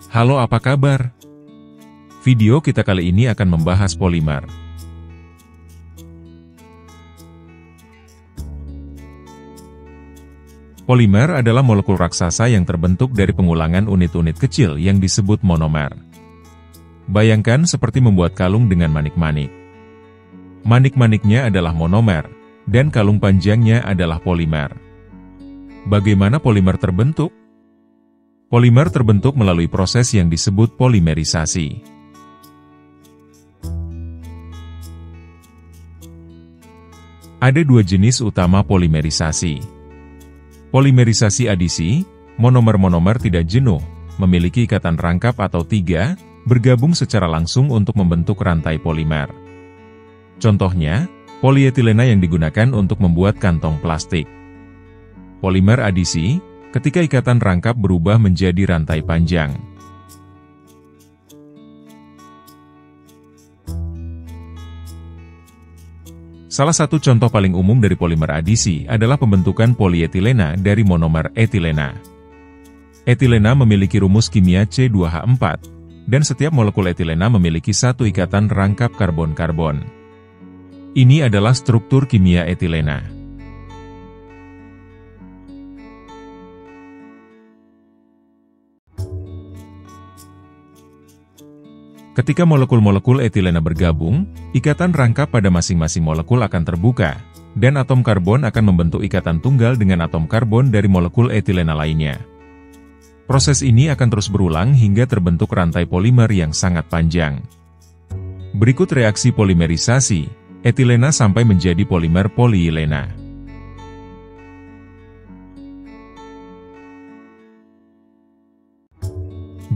Halo, apa kabar? Video kita kali ini akan membahas polimer. Polimer adalah molekul raksasa yang terbentuk dari pengulangan unit-unit kecil yang disebut monomer. Bayangkan seperti membuat kalung dengan manik-manik. Manik-maniknya adalah monomer, dan kalung panjangnya adalah polimer. Bagaimana polimer terbentuk? Polimer terbentuk melalui proses yang disebut polimerisasi. Ada dua jenis utama polimerisasi. Polimerisasi adisi, monomer-monomer tidak jenuh, memiliki ikatan rangkap atau tiga, bergabung secara langsung untuk membentuk rantai polimer. Contohnya, polietilena yang digunakan untuk membuat kantong plastik. Polimer adisi, ketika ikatan rangkap berubah menjadi rantai panjang. Salah satu contoh paling umum dari polimer adisi adalah pembentukan polietilena dari monomer etilena. Etilena memiliki rumus kimia C2H4, dan setiap molekul etilena memiliki satu ikatan rangkap karbon-karbon. Ini adalah struktur kimia etilena. Ketika molekul-molekul etilena bergabung, ikatan rangkap pada masing-masing molekul akan terbuka, dan atom karbon akan membentuk ikatan tunggal dengan atom karbon dari molekul etilena lainnya. Proses ini akan terus berulang hingga terbentuk rantai polimer yang sangat panjang. Berikut reaksi polimerisasi, etilena sampai menjadi polimer poliilena.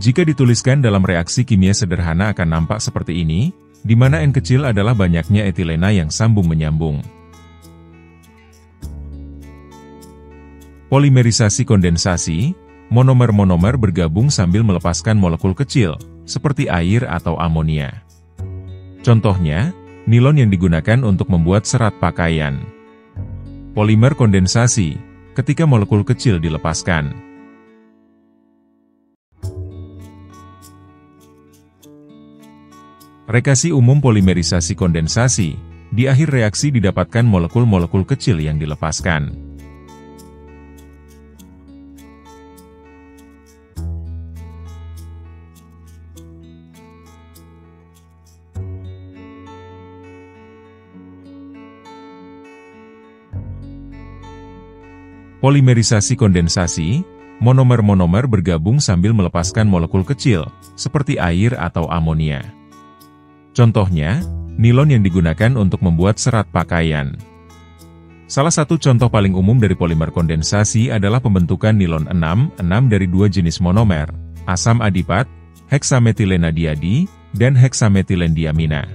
Jika dituliskan dalam reaksi kimia sederhana akan nampak seperti ini, di mana N kecil adalah banyaknya etilena yang sambung-menyambung. Polimerisasi kondensasi, monomer-monomer bergabung sambil melepaskan molekul kecil, seperti air atau amonia. Contohnya, nilon yang digunakan untuk membuat serat pakaian. Polimer kondensasi, ketika molekul kecil dilepaskan. Reaksi umum polimerisasi kondensasi, di akhir reaksi didapatkan molekul-molekul kecil yang dilepaskan. Polimerisasi kondensasi, monomer-monomer bergabung sambil melepaskan molekul kecil, seperti air atau amonia. Contohnya, nilon yang digunakan untuk membuat serat pakaian. Salah satu contoh paling umum dari polimer kondensasi adalah pembentukan nilon 6 dari dua jenis monomer, asam adipat, heksametilenadiadi, dan heksametilendiamina.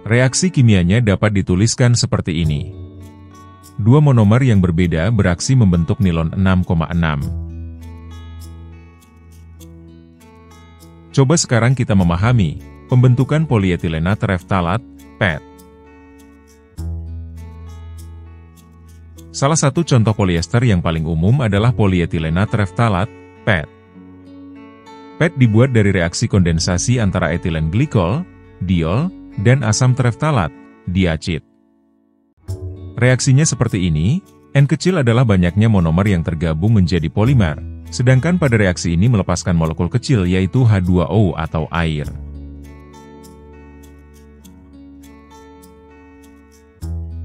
Reaksi kimianya dapat dituliskan seperti ini. Dua monomer yang berbeda beraksi membentuk nilon 6,6. Coba sekarang kita memahami pembentukan polietilena tereftalat, PET. Salah satu contoh polyester yang paling umum adalah polietilena tereftalat, PET. PET dibuat dari reaksi kondensasi antara etilen glikol, diol, dan asam tereftalat, diacid. Reaksinya seperti ini, N kecil adalah banyaknya monomer yang tergabung menjadi polimer, sedangkan pada reaksi ini melepaskan molekul kecil yaitu H2O atau air.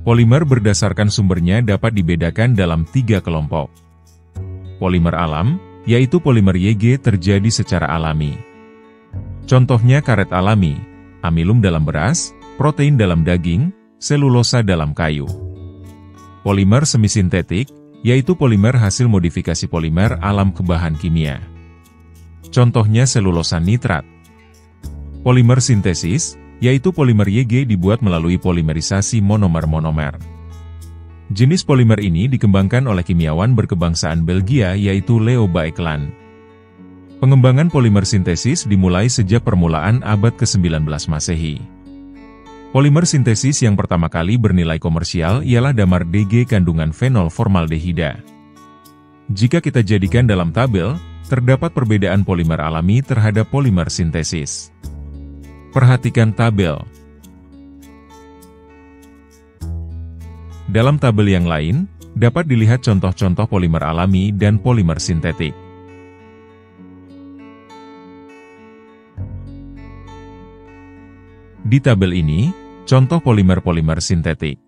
Polimer berdasarkan sumbernya dapat dibedakan dalam tiga kelompok. Polimer alam, yaitu polimer YG terjadi secara alami. Contohnya karet alami, amilum dalam beras, protein dalam daging, selulosa dalam kayu. Polimer semisintetik, yaitu polimer hasil modifikasi polimer alam ke bahan kimia. Contohnya selulosa nitrat. Polimer sintesis, yaitu polimer YG dibuat melalui polimerisasi monomer-monomer. Jenis polimer ini dikembangkan oleh kimiawan berkebangsaan Belgia yaitu Leo Baekeland. Pengembangan polimer sintesis dimulai sejak permulaan abad ke-19 Masehi. Polimer sintesis yang pertama kali bernilai komersial ialah damar Dg kandungan fenol formaldehida. Jika kita jadikan dalam tabel, terdapat perbedaan polimer alami terhadap polimer sintesis. Perhatikan tabel. Dalam tabel yang lain, dapat dilihat contoh-contoh polimer alami dan polimer sintetik. Di tabel ini, contoh polimer-polimer sintetik.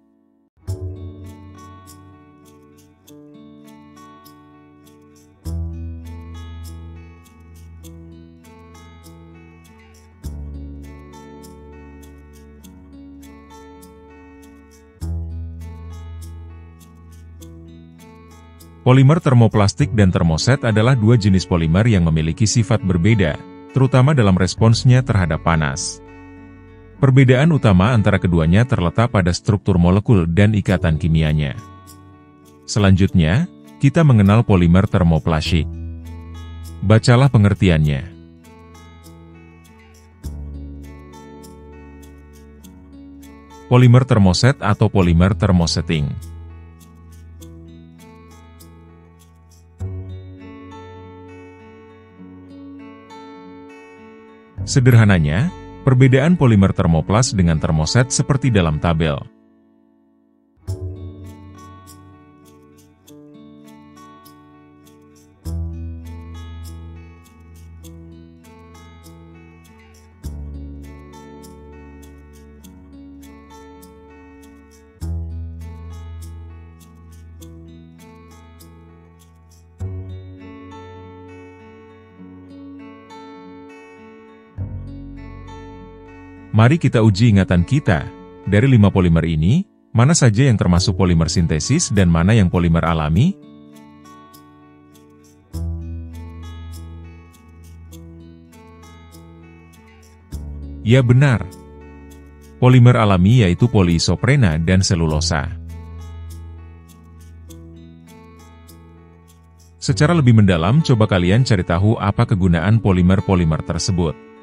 Polimer termoplastik dan termoset adalah dua jenis polimer yang memiliki sifat berbeda, terutama dalam responsnya terhadap panas. Perbedaan utama antara keduanya terletak pada struktur molekul dan ikatan kimianya. Selanjutnya, kita mengenal polimer termoplastik. Bacalah pengertiannya. Polimer termoset atau polimer termosetting. Sederhananya, perbedaan polimer termoplas dengan termoset seperti dalam tabel. Mari kita uji ingatan kita. Dari 5 polimer ini, mana saja yang termasuk polimer sintesis dan mana yang polimer alami? Ya benar. Polimer alami yaitu poliisoprena dan selulosa. Secara lebih mendalam, coba kalian cari tahu apa kegunaan polimer-polimer tersebut.